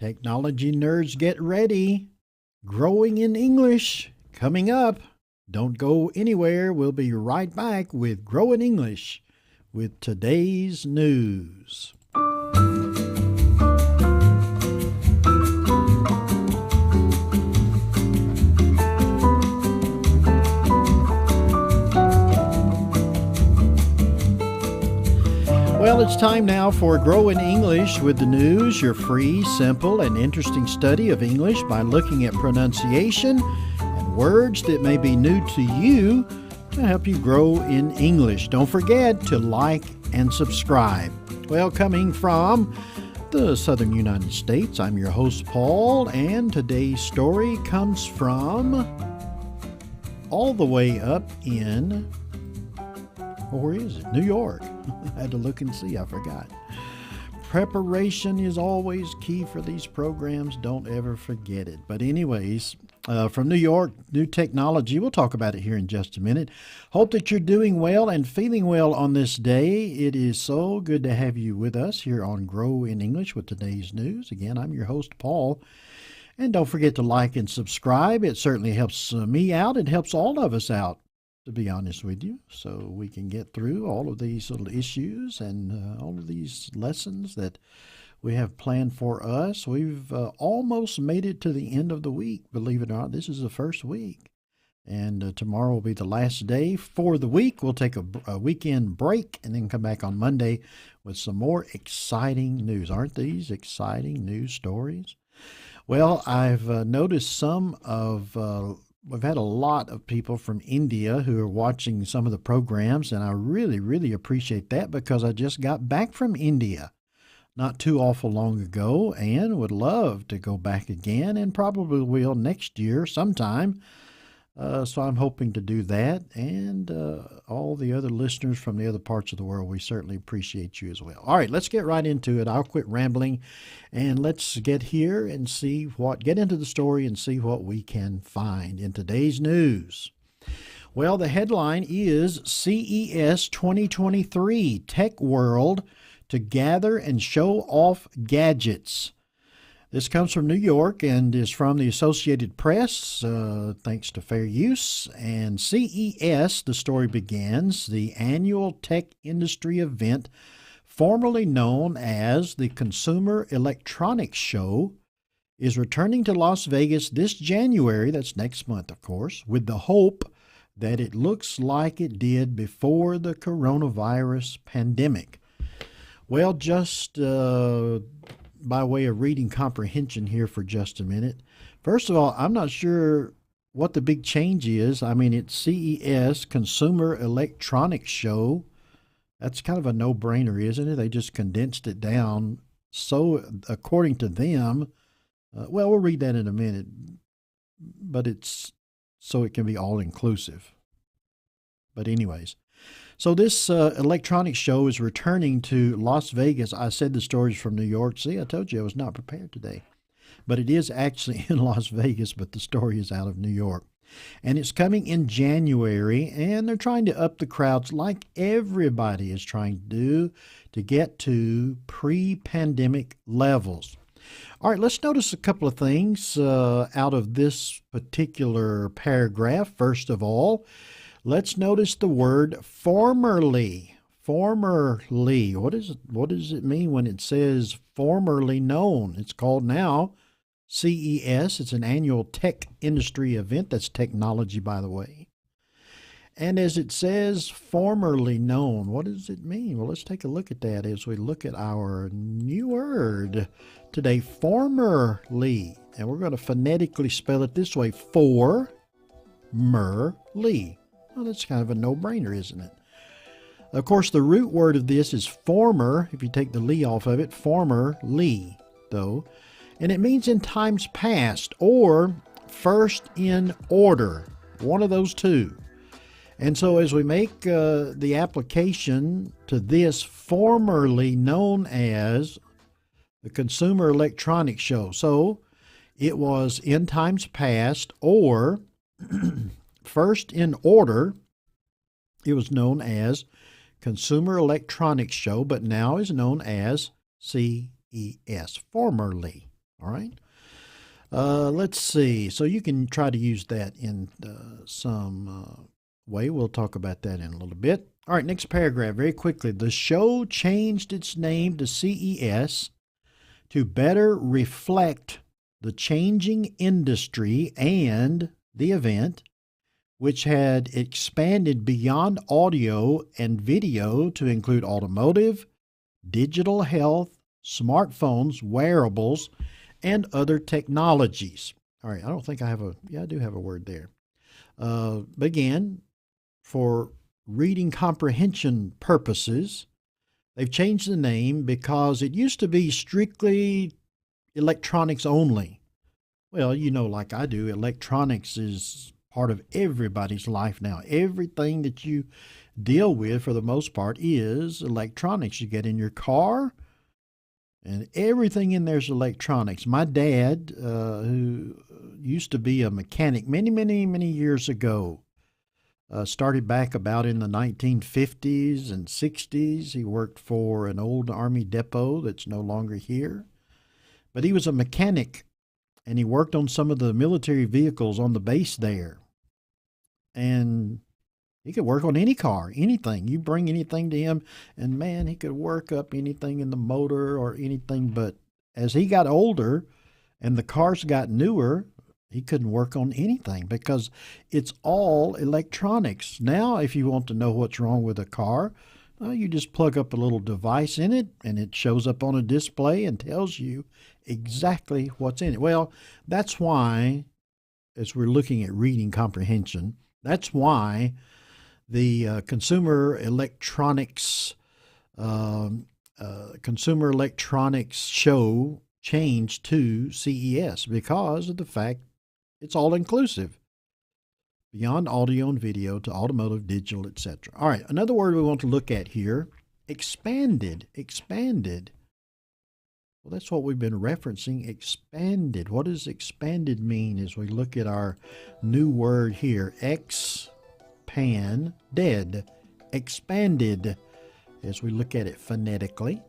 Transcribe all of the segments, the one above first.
Technology nerds, get ready. Growing in English coming up. Don't go anywhere. We'll be right back with Growing English with today's news. Well, it's time now for Growing English with the News, your free, simple, and interesting study of English by looking at pronunciation and words that may be new to you to help you grow in English. Don't forget to like and subscribe. Well, coming from the southern United States, I'm your host, Paul, and today's story comes from all the way up in, where is it? New York. I had to look and see. I forgot. Preparation is always key for these programs. Don't ever forget it. But anyways, from New York, new technology. We'll talk about it here in just a minute. Hope that you're doing well and feeling well on this day. It is so good to have you with us here on Grow in English with today's news. Again, I'm your host, Paul. And don't forget to like and subscribe. It certainly helps me out. It helps all of us out, to be honest with you, so we can get through all of these little issues and all of these lessons that we have planned for us. We've almost made it to the end of the week, believe it or not. This is the first week, and tomorrow will be the last day for the week. We'll take a weekend break and then come back on Monday with some more exciting news. Aren't these exciting news stories? Well, I've noticed some of we've had a lot of people from India who are watching some of the programs, and I really, really appreciate that because I just got back from India not too awful long ago and would love to go back again and probably will next year sometime. So I'm hoping to do that, and all the other listeners from the other parts of the world, we certainly appreciate you as well. All right, let's get right into it. I'll quit rambling, and let's get here and get into the story and see what we can find in today's news. Well, the headline is CES 2023, Tech World to Gather and Show Off Gadgets. This comes from New York and is from the Associated Press, thanks to fair use. And CES, the story begins, the annual tech industry event, formerly known as the Consumer Electronics Show, is returning to Las Vegas this January, that's next month, of course, with the hope that it looks like it did before the coronavirus pandemic. Well, just by way of reading comprehension here for just a minute. First of all, I'm not sure what the big change is. I mean, it's CES, Consumer Electronics Show. That's kind of a no-brainer, isn't it? They just condensed it down. So, according to them, well, we'll read that in a minute, but it's so it can be all-inclusive. But anyways, so this electronics show is returning to Las Vegas. I said the stories from New York. See, I told you I was not prepared today. But it is actually in Las Vegas, but the story is out of New York. And it's coming in January, and they're trying to up the crowds like everybody is trying to do to get to pre-pandemic levels. All right, let's notice a couple of things out of this particular paragraph. First of all, let's notice the word formerly. Formerly. What does it mean when it says formerly known? It's called now CES. It's an annual tech industry event. That's technology, by the way. And as it says formerly known, what does it mean? Well, let's take a look at that as we look at our new word today, formerly. And we're going to phonetically spell it this way, formerly. Well, that's kind of a no-brainer, isn't it? Of course, the root word of this is former, if you take the ly off of it, formerly, though. And it means in times past or first in order, one of those two. And so as we make the application to this formerly known as the Consumer Electronics Show. So it was in times past or first in order. It was known as Consumer Electronics Show, but now is known as CES, formerly. All right. Let's see. So you can try to use that in some way. We'll talk about that in a little bit. All right, next paragraph, very quickly. The show changed its name to CES to better reflect the changing industry and the event, which had expanded beyond audio and video to include automotive, digital health, smartphones, wearables, and other technologies. All right, I don't think I have I do have a word there. But again, for reading comprehension purposes, they've changed the name because it used to be strictly electronics only. Well, like I do, electronics is part of everybody's life now. Everything that you deal with, for the most part, is electronics. You get in your car, and everything in there is electronics. My dad, who used to be a mechanic many, many, many years ago, started back about in the 1950s and 60s. He worked for an old Army depot that's no longer here. But he was a mechanic, and he worked on some of the military vehicles on the base there. And he could work on any car, anything. You bring anything to him, and man, he could work up anything in the motor or anything. But as he got older and the cars got newer, he couldn't work on anything because it's all electronics. Now, if you want to know what's wrong with a car, you just plug up a little device in it, and it shows up on a display and tells you exactly what's in it. Well, that's why, as we're looking at reading comprehension, that's why the Consumer Electronics show changed to CES because of the fact it's all inclusive, beyond audio and video to automotive, digital, etc. All right, another word we want to look at here, expanded. Expanded. Well, that's what we've been referencing, expanded. What does expanded mean as we look at our new word here? Expanded. Expanded, as we look at it phonetically.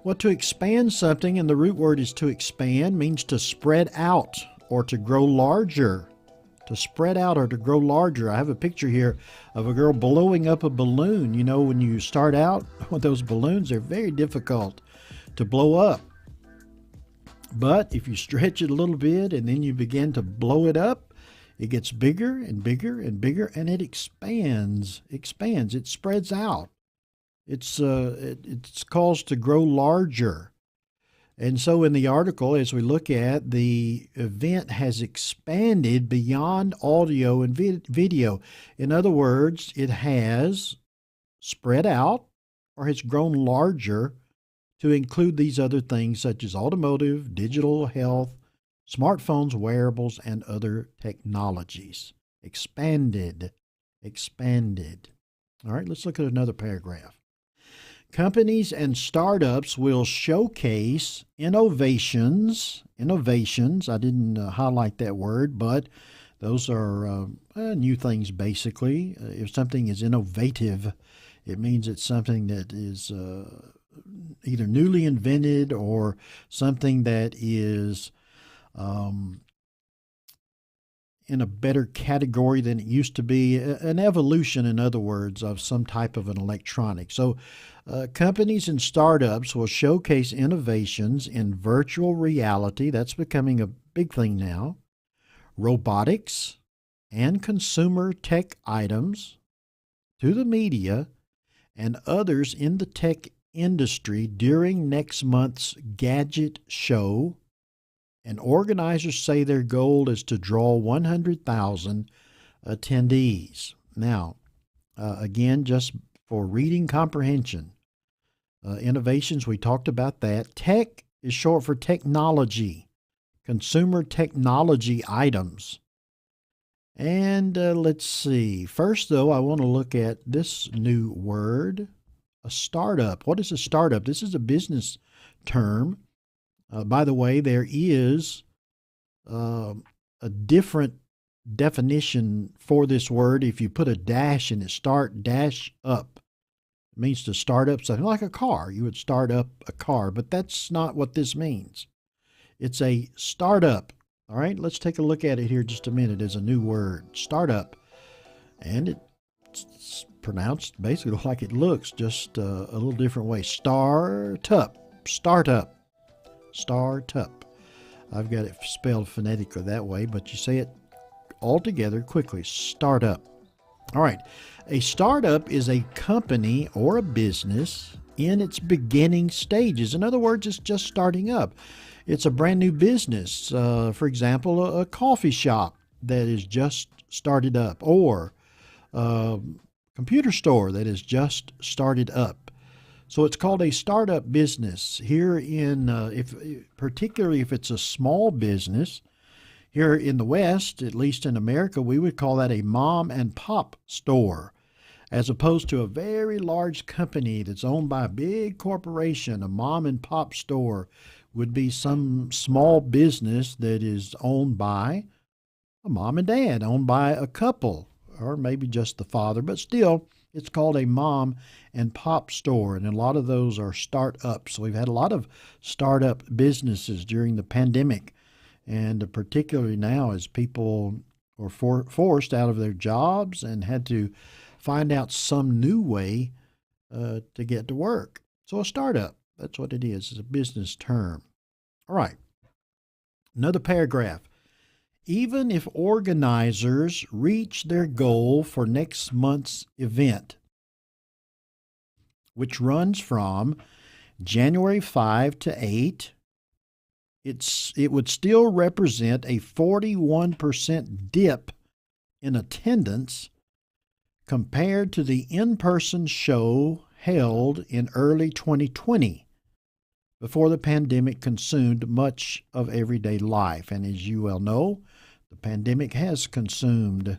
Well, to expand something, and the root word is to expand, means to spread out or to grow larger. To spread out or to grow larger. I have a picture here of a girl blowing up a balloon. You know, when you start out with those balloons, they're very difficult to blow up. But if you stretch it a little bit and then you begin to blow it up, it gets bigger and bigger and bigger, and it expands. It spreads out. It's caused to grow larger. And so in the article, as we look at, the event has expanded beyond audio and video. In other words, it has spread out or has grown larger to include these other things such as automotive, digital health, smartphones, wearables, and other technologies. Expanded. All right, let's look at another paragraph. Companies and startups will showcase innovations. I didn't highlight that word, but those are new things basically. If something is innovative, it means it's something that is either newly invented or something that is in a better category than it used to be, an evolution, in other words, of some type of an electronic. So companies and startups will showcase innovations in virtual reality. That's becoming a big thing now. Robotics and consumer tech items to the media and others in the tech industry during next month's Gadget Show. And organizers say their goal is to draw 100,000 attendees. Now, again, just for reading comprehension, innovations, we talked about that. Tech is short for technology, consumer technology items. And let's see. First, though, I want to look at this new word, a startup. What is a startup? This is a business term. By the way, there is a different definition for this word. If you put a dash in it, start dash up. It means to start up something like a car. You would start up a car, but that's not what this means. It's a startup. All right, let's take a look at it here just a minute as a new word, startup. And it's pronounced basically like it looks, just a little different way. Startup, startup, startup. I've got it spelled phonetically that way, but you say it all together quickly. Startup. All right. A startup is a company or a business in its beginning stages. In other words, it's just starting up. It's a brand new business. For example, a coffee shop that is just started up, or a computer store that is just started up. So it's called a startup business. Here particularly if it's a small business, here in the West, at least in America, we would call that a mom and pop store, as opposed to a very large company that's owned by a big corporation. A mom and pop store would be some small business that is owned by a mom and dad, owned by a couple, or maybe just the father, but still, it's called a mom and pop store, and a lot of those are startups. So we've had a lot of startup businesses during the pandemic, and particularly now as people were forced out of their jobs and had to find out some new way to get to work. So a startup, that's what it is. It's a business term. All right, another paragraph. Even if organizers reach their goal for next month's event, which runs from January 5 to 8, it would still represent a 41% dip in attendance compared to the in-person show held in early 2020, before the pandemic consumed much of everyday life. And as you well know, the pandemic has consumed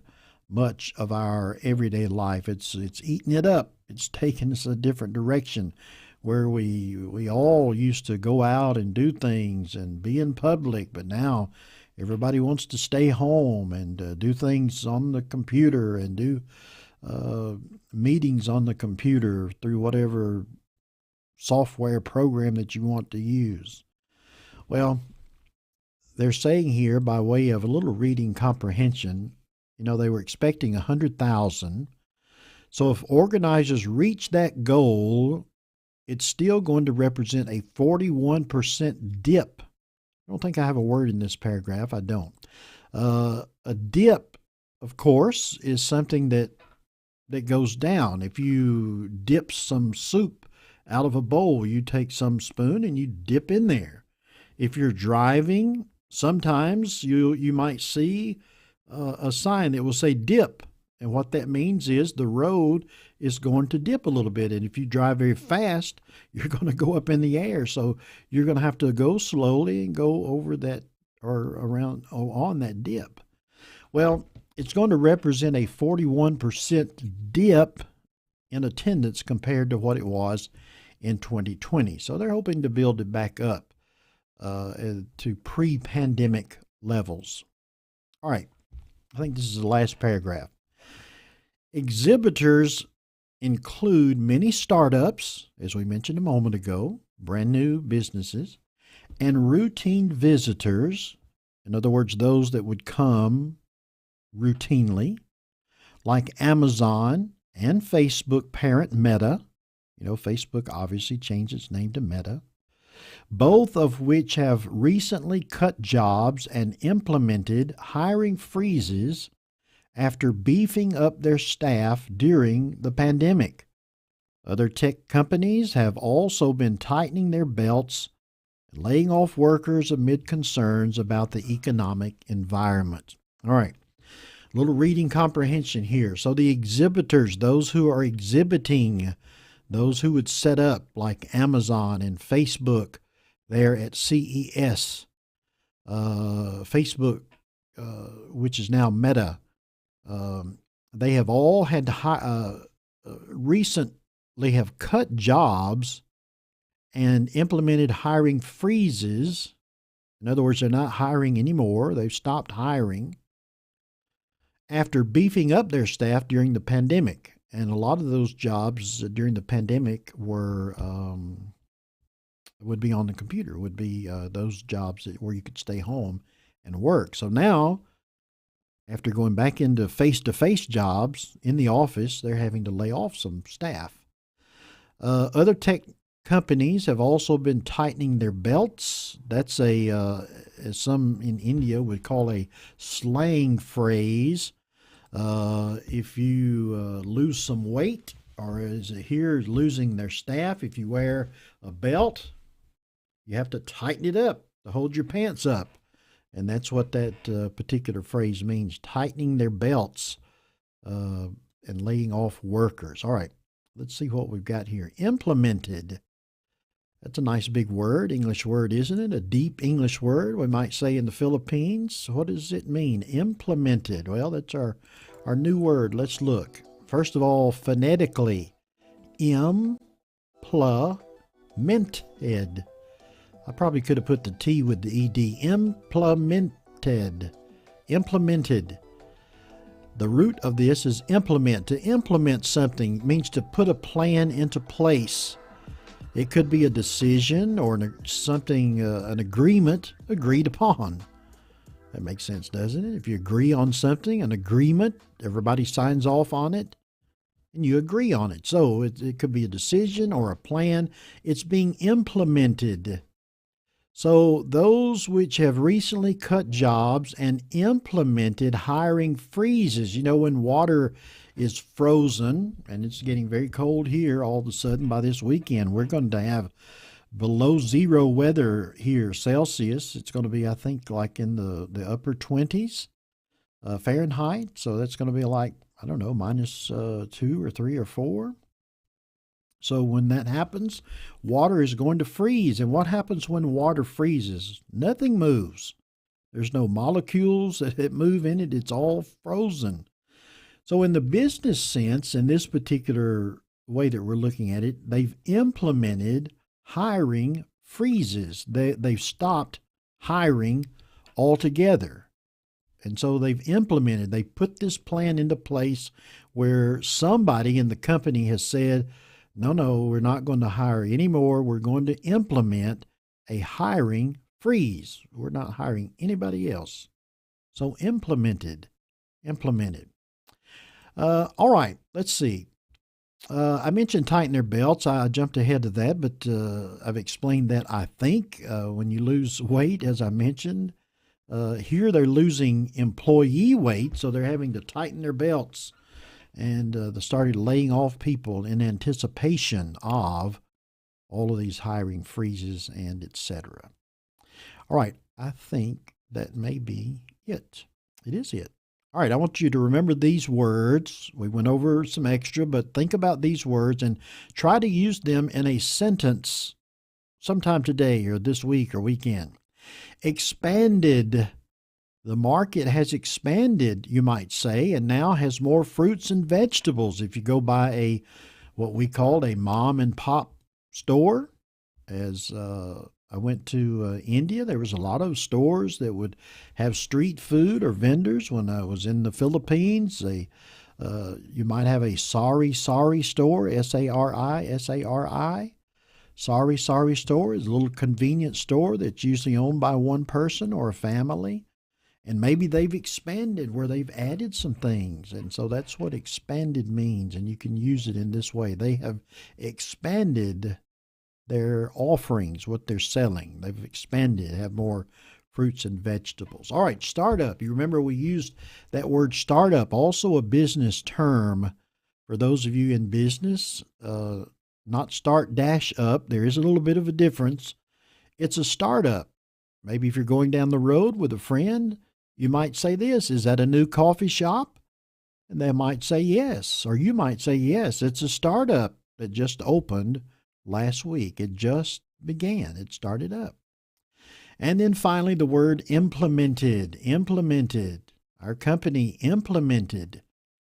much of our everyday life. It's eaten it up. It's taken us a different direction, where we all used to go out and do things and be in public, but now everybody wants to stay home and do things on the computer and do meetings on the computer through whatever software program that you want to use. Well, they're saying here, by way of a little reading comprehension, they were expecting 100,000. So if organizers reach that goal, it's still going to represent a 41% dip. I don't think I have a word in this paragraph. I don't. A dip, of course, is something that goes down. If you dip some soup out of a bowl, you take some spoon and you dip in there. If you're driving, sometimes you might see a sign that will say dip. And what that means is the road is going to dip a little bit. And if you drive very fast, you're going to go up in the air. So you're going to have to go slowly and go over that or around on that dip. Well, it's going to represent a 41% dip in attendance compared to what it was in 2020. So they're hoping to build it back up to pre-pandemic levels. All right, I think this is the last paragraph. Exhibitors include many startups, as we mentioned a moment ago, brand new businesses, and routine visitors, in other words, those that would come routinely, like Amazon and Facebook parent Meta. Facebook obviously changed its name to Meta, both of which have recently cut jobs and implemented hiring freezes after beefing up their staff during the pandemic. Other tech companies have also been tightening their belts and laying off workers amid concerns about the economic environment. All right, a little reading comprehension here. So the exhibitors, those who are exhibiting, those who would set up like Amazon and Facebook there at CES, Facebook, which is now Meta, they have all had to recently have cut jobs and implemented hiring freezes. In other words, they're not hiring anymore. They've stopped hiring after beefing up their staff during the pandemic. And a lot of those jobs during the pandemic were would be on the computer, would be those jobs where you could stay home and work. So now, after going back into face-to-face jobs in the office, they're having to lay off some staff. Other tech companies have also been tightening their belts. That's as some in India would call a slang phrase. If you lose some weight, or as here, losing their staff, if you wear a belt, you have to tighten it up to hold your pants up. And that's what that particular phrase means, tightening their belts and laying off workers. All right, let's see what we've got here. Implemented. That's a nice big word, English word, isn't it? A deep English word, we might say in the Philippines. What does it mean? Implemented. Well, that's our new word. Let's look. First of all, phonetically, implemented. I probably could have put the T with the ED. Implemented. Implemented. The root of this is implement. To implement something means to put a plan into place. It could be a decision or an agreement agreed upon. That makes sense, doesn't it? If you agree on something, an agreement, everybody signs off on it, and you agree on it. So it could be a decision or a plan. It's being implemented. So those which have recently cut jobs and implemented hiring freezes, when water is frozen, and it's getting very cold here all of a sudden by this weekend, we're going to have below zero weather here, Celsius. It's going to be, I think, like in the upper 20s Fahrenheit. So that's going to be like, I don't know, minus 2 or 3 or 4. So when that happens, water is going to freeze. And what happens when water freezes? Nothing moves. There's no molecules that move in it. It's all frozen. So in the business sense, in this particular way that we're looking at it, they've implemented hiring freezes. They've stopped hiring altogether. And so they put this plan into place where somebody in the company has said, no, we're not going to hire anymore. We're going to implement a hiring freeze. We're not hiring anybody else. So implemented. All right, let's see. I mentioned tighten their belts. I jumped ahead of that, but I've explained that, I think. When you lose weight, as I mentioned, here they're losing employee weight, so they're having to tighten their belts. And they started laying off people in anticipation of all of these hiring freezes and etc. All right, I think that may be it. It is it. All right, I want you to remember these words. We went over some extra, but think about these words and try to use them in a sentence sometime today or this week or weekend. Expanded. The market has expanded, you might say, and now has more fruits and vegetables. If you go by what we called a mom and pop store, as I went to India, there was a lot of stores that would have street food or vendors. When I was in the Philippines, you might have a sari store, S-A-R-I. Sari store is a little convenience store that's usually owned by one person or a family. And maybe they've expanded where they've added some things. And so that's what expanded means. And you can use it in this way. They have expanded their offerings, what they're selling. They've expanded, have more fruits and vegetables. All right, startup. You remember we used that word startup, also a business term for those of you in business. Not start dash up. There is a little bit of a difference. It's a startup. Maybe if you're going down the road with a friend, you might say this, is that a new coffee shop? And they might say yes. Or you might say yes, it's a startup that just opened last week. It just began. It started up. And then finally, the word implemented. Implemented. Our company implemented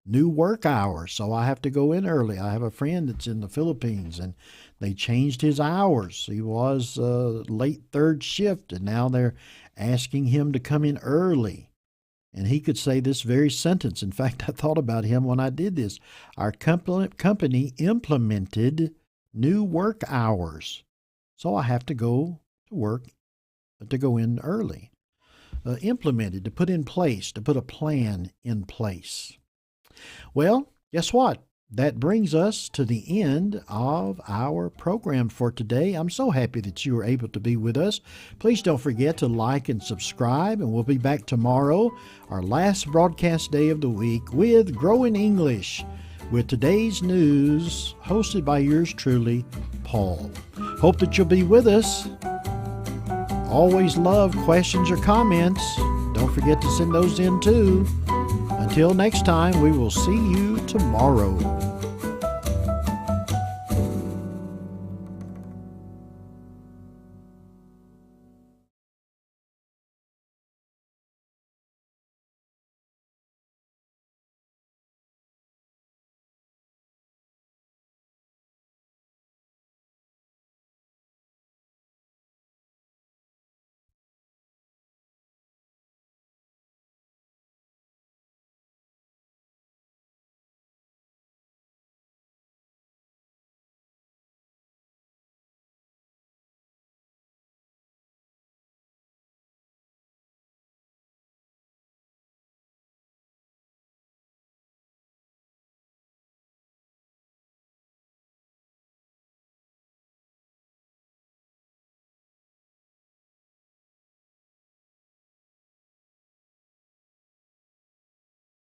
new work hours. So I have to go in early. I have a friend that's in the Philippines, and they changed his hours. He was late third shift, and now they're asking him to come in early. And he could say this very sentence. In fact, I thought about him when I did this. Our company implemented new work hours. So I have to go to work, to go in early. Implemented, to put in place, to put a plan in place. Well, guess what? That brings us to the end of our program for today. I'm so happy that you were able to be with us. Please don't forget to like and subscribe, and we'll be back tomorrow, our last broadcast day of the week, with Growing English, with today's news, hosted by yours truly, Paul. Hope that you'll be with us. Always love questions or comments. Don't forget to send those in too. Until next time, we will see you tomorrow.